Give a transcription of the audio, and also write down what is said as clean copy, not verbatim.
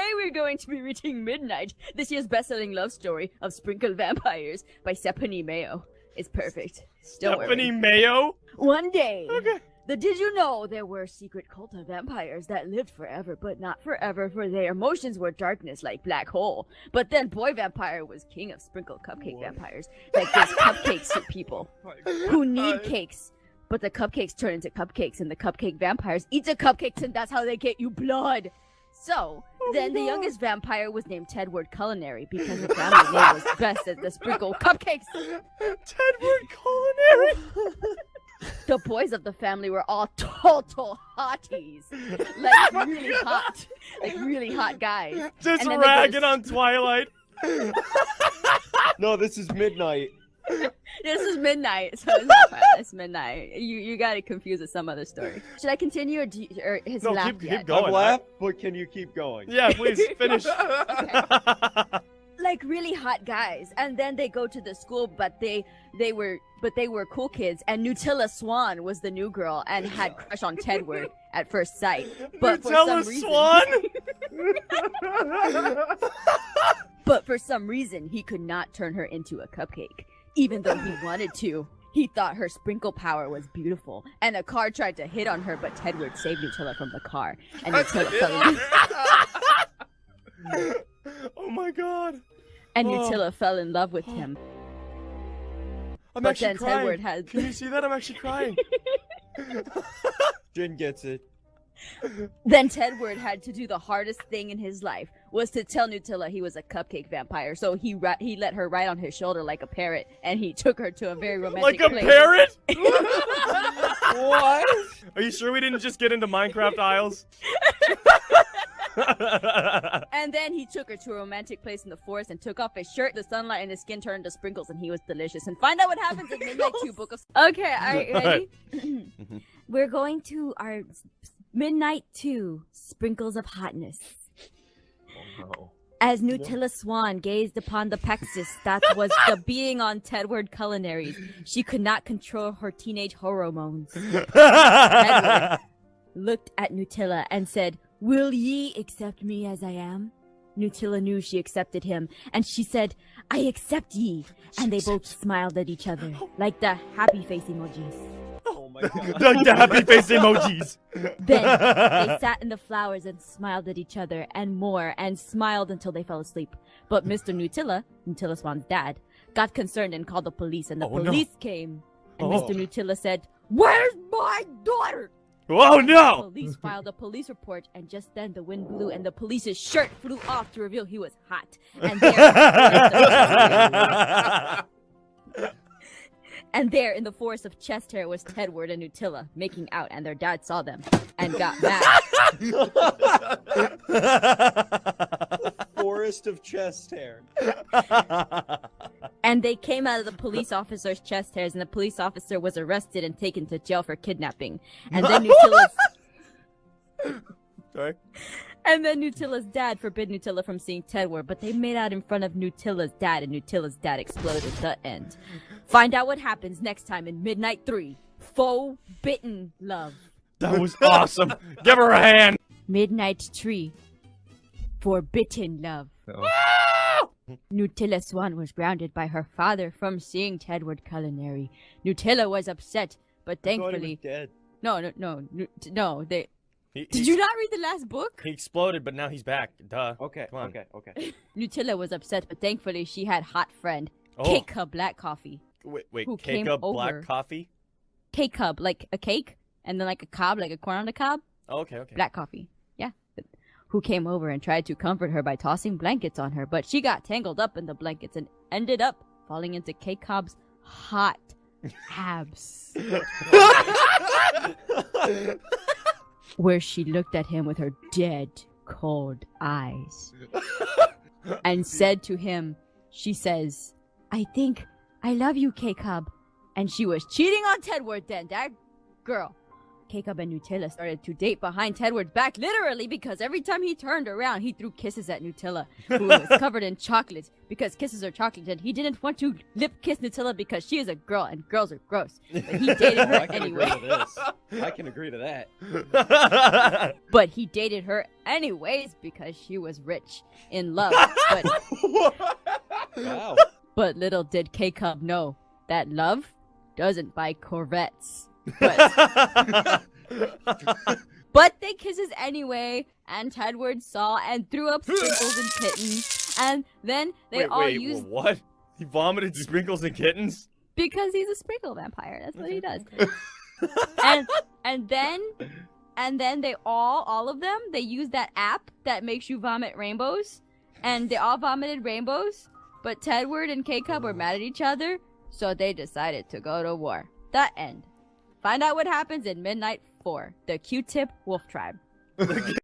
Today we're going to be reading Midnight, this year's best-selling love story of Sprinkle Vampires by Stephanie Mayo. It's perfect. Stephanie Mayo? One day, Okay. Did you know there were secret cult of vampires that lived forever, but not forever, for their emotions were darkness like black hole. But then Boy Vampire was king of Sprinkle Cupcake Vampires, that gives cupcakes to people who need cakes. But the cupcakes turn into cupcakes, and the cupcake vampires eat the cupcakes, and that's how they get you blood. So, then the youngest vampire was named Tedward Culinary, because his family name was best at the Sprinkle Cupcakes. Tedward Culinary? The boys of the family were all total hotties. Like, really hot. Like, really hot guys. Just ragging on Twilight. No, this is Midnight. This is Midnight, so it's not Twilight, it's Midnight. You got it confused with some other story. Should I continue, or his No, laugh keep yet? going. I've laughed, but can you keep going? Yeah, please, finish. Okay. Like, really hot guys, and then they go to the school, but they were cool kids, and Nutella Swan was the new girl and had crush on Tedward at first sight. But Nutella But for some reason, he could not turn her into a cupcake, even though he wanted to. He thought her sprinkle power was beautiful, and a car tried to hit on her, but Tedward saved Nutella from the car, and Nutella fell in. Oh my god. And Nutella fell in love with him. I'm But actually then crying. Tedward has... Can you see that? I'm actually crying. Jin gets it. Then Tedward had to do the hardest thing in his life, was to tell Nutella he was a cupcake vampire. So he let her ride on his shoulder like a parrot, and he took her to a very romantic Like a place. parrot? What? Are you sure we didn't just get into Minecraft Isles? And then he took her to a romantic place in the forest and took off his shirt. The sunlight and his skin turned into sprinkles, and he was delicious. And find out what happens in Midnight 2 Book of... Okay, are you ready? We're going to our Midnight 2 Sprinkles of Hotness. Oh no. As Nutella Swan gazed upon the Pexis that was the being on Tedward Culinary, she could not control her teenage hormones. Tedward looked at Nutella and said, "Will ye accept me as I am?" Nutella knew she accepted him, and she said, "I accept ye." And they both smiled at each other, like the happy face emojis. Oh my god. Like the happy face emojis. Then they sat in the flowers and smiled at each other and more, and smiled until they fell asleep. But Mr. Nutella Swan's dad, got concerned and called the police, and the police came. And Mr. Nutella said, "Where's my daughter?" Oh The no! police filed a police report, and just then the wind blew, and the police's shirt flew off to reveal he was hot. And there in the forest of chest hair was Tedward and Nutella making out, and their dad saw them and got mad. Forest of chest hair. And they came out of the police officer's chest hairs, and the police officer was arrested and taken to jail for kidnapping. And then Sorry. And then Nutella's dad forbid Nutella from seeing Tedward, but they made out in front of Nutella's dad, and Nutella's dad exploded at the end. Find out what happens next time in Midnight 3, Faux Bitten Love. That was awesome. Give her a hand. Midnight 3, Forbidden Love. Nutella Swan was grounded by her father from seeing Tedward Culinary. Nutella was upset, but thankfully... Dead. No, they... Did you not read the last book? He exploded, but now he's back. Duh. Okay, Come on. okay. Nutella was upset, but thankfully she had hot friend, Oh. K-Cup Black Coffee. Wait, Who cake came up black over. coffee? K-Cup, like a cake, and then like a cob, like a corn on the cob. Oh, okay. Black coffee. Yeah. Who came over and tried to comfort her by tossing blankets on her, but she got tangled up in the blankets and ended up falling into K-Cob's hot abs. Where she looked at him with her dead, cold eyes and said to him, she says, "I think I love you, K-Cub." And she was cheating on Tedward then, that girl. Jacob and Nutella started to date behind Tedward's back, literally, because every time he turned around, he threw kisses at Nutella, who was covered in chocolate, because kisses are chocolate, and he didn't want to lip kiss Nutella because she is a girl, and girls are gross. But he dated her I can anyway. agree to this. I can agree to that. But he dated her anyways because she was rich in love. Wow. But little did K-Cub know that love doesn't buy Corvettes. But they kisses anyway, and Tedward saw and threw up Sprinkles and Kittens, and then they all used... what? He vomited sprinkles and kittens? Because he's a sprinkle vampire. That's what he does. and then they all of them, they used that app that makes you vomit rainbows, and they all vomited rainbows, but Tedward and K-Cub were mad at each other, so they decided to go to war. The end. Find out what happens in Midnight 4, the Q-Tip Wolf Tribe. The